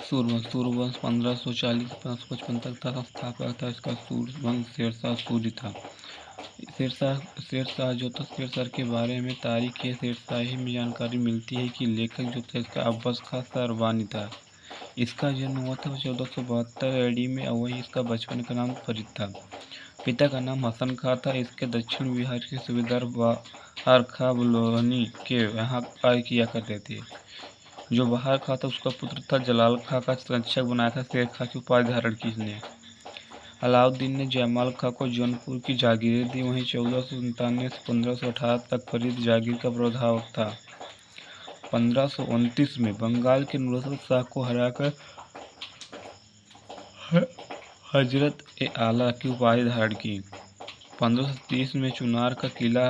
सूर्यवंश 1540-1555 तक था। संस्थापक था इसका सूर्यवंश शेरशाह सूरी था। शेरशाह जो था, शेरशाह के बारे में तारीख शेरशाही में जानकारी मिलती है कि लेखक जो था इसका अब्बस खां सरवानी था। इसका जन्म हुआ था 1472 AD में और वही इसका बचपन का नाम फरीद था। पिता का नाम हसन खां था। इसके दक्षिण बिहार के सूबेदार बहार खां लोहनी के यहाँ कार्य किया करते थे। जो बहार खां था उसका पुत्र था। जलाल खां का संरक्षक बनाया था। शेर खां की उपाधि धारण की इसने। अलाउद्दीन ने जयमाल खां को जौनपुर की जागीरें दी। वहीं 1497 से 1518 तक फरीद जागीर का प्रभावक था। 1529 में बंगाल के नुसरत शाह को हराकर हजरत ए आला की उपाधि धारण की। 1530 में चुनार का किला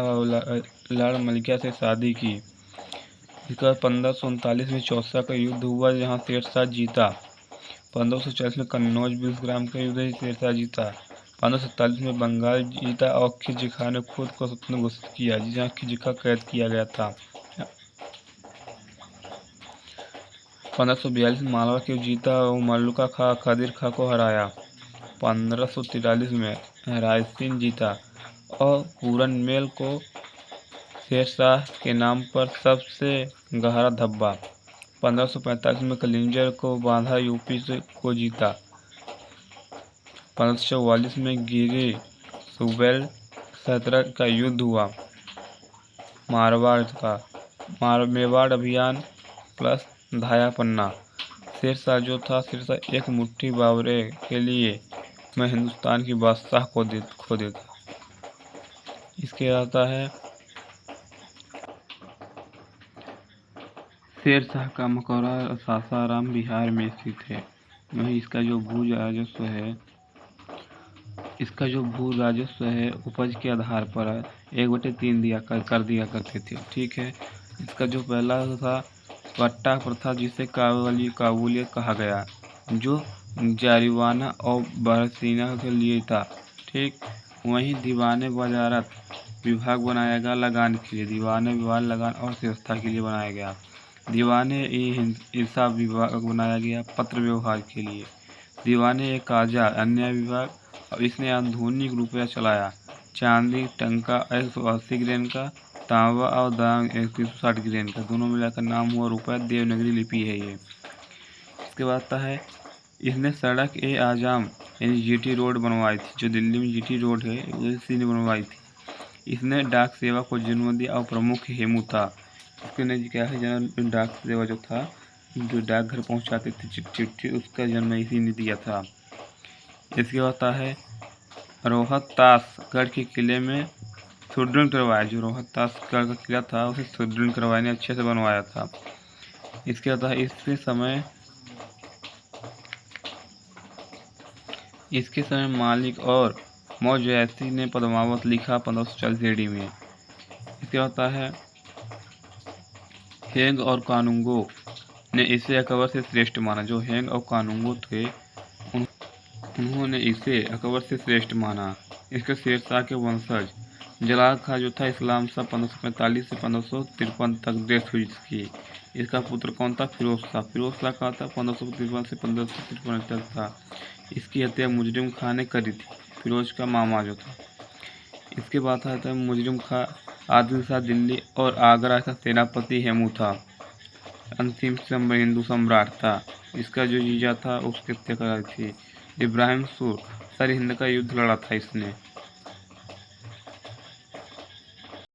लाड़ मलिका से शादी की। इसके बाद 1539 में चौसा का युद्ध हुआ जहां शेरशाह जीता। 1540 में कन्नौज 20 ग्राम का युद्ध शेरशाह जीता। 1547 में बंगाल जीता और खिज़र खां ने खुद को स्वतंत्र घोषित किया, जहाँ खिज़र खां कैद किया गया था। 1542 में मालवा के जीता और मल्लुका खां खदिर खां को हराया। 1543 में रायसीन जीता और पूरनमेल को शेरशाह के नाम पर सबसे गहरा धब्बा। 1545 में कलिंजर को बांधा यूपी को जीता। 1544 में गिरी सुबेल सतरह का युद्ध हुआ। मेवाड़ अभियान प्लस धाया पन्ना। शेरशाह जो था, शेरशाह एक मुट्ठी बावरे के लिए मैं हिंदुस्तान की बादशाह खो देता। इसके आता है शेरशाह का मकबरा सासाराम बिहार में स्थित है। वहीं इसका जो भू राजस्व है उपज के आधार पर 1/3 कर दिया करते थे। ठीक है। इसका जो पहला था पट्टा प्रथा, जिसे काबूलियत कहा गया, जो जारीवाना और बरसीना के लिए था। ठीक। वहीं दीवाने वजारत विभाग बनाया गया लगान के लिए। दीवाने विभाग लगान और व्यवस्था के लिए बनाया गया। दीवाने हिसाब विभाग बनाया गया पत्र व्यवहार के लिए। दीवाने काजा अन्य विभाग। और इसने आधुनिक रुपया चलाया। चांदी टंका 180 ग्रेन का, तांबा और दांग 160 ग्रेन का, दोनों मिलाकर नाम हुआ रुपया। देवनागरी लिपि है ये। इसके बाद आता है इसने सड़क ए आजम यानी जीटी रोड बनवाई थी। जो दिल्ली में जीटी रोड है इसी ने बनवाई थी। इसने डाक सेवा को जन्म दिया और प्रमुख हेमू था। इसने क्या है, डाक सेवा जो था, जो डाकघर पहुंचाते थे चिट्ठी, उसका जन्म इसी ने दिया था। इसके बाद आता है रोहतासगढ़ के किले में सुदृढ़ करवाया। जो रोहतासगढ़ का किला था उसे सुदृढ़ करवाया ने अच्छे से बनवाया था। इसके बाद इसके समय मालिक और मौजैसी ने पद्मावत लिखा 1540 AD में। इसके बाद है हेंग और कानूंगो ने इसे अकबर से श्रेष्ठ माना। जो हेंग और कानूंगो थे उन्होंने इसे अकबर से श्रेष्ठ माना। इसके शेरशाह के वंशज जलाल खां जो था, इस्लाम शाह 1545 से 1553 तक डेथ हुई इसकी। इसका पुत्र कौन था? फिरोज शाह का था 1553 से 1553 तक था। इसकी हत्या मुजरिम खां ने करी थी, फिरोज का मामा जो था। इसके बाद आता है मुजरिम खां आदिल शाह दिल्ली और आगरा का सेनापति हेमू था। अंतिम हिंदू सम्राट था। इसका जो जीजा था उसकी हत्या कराई थी। इब्राहिम सूर सर हिंद का युद्ध लड़ा था इसने।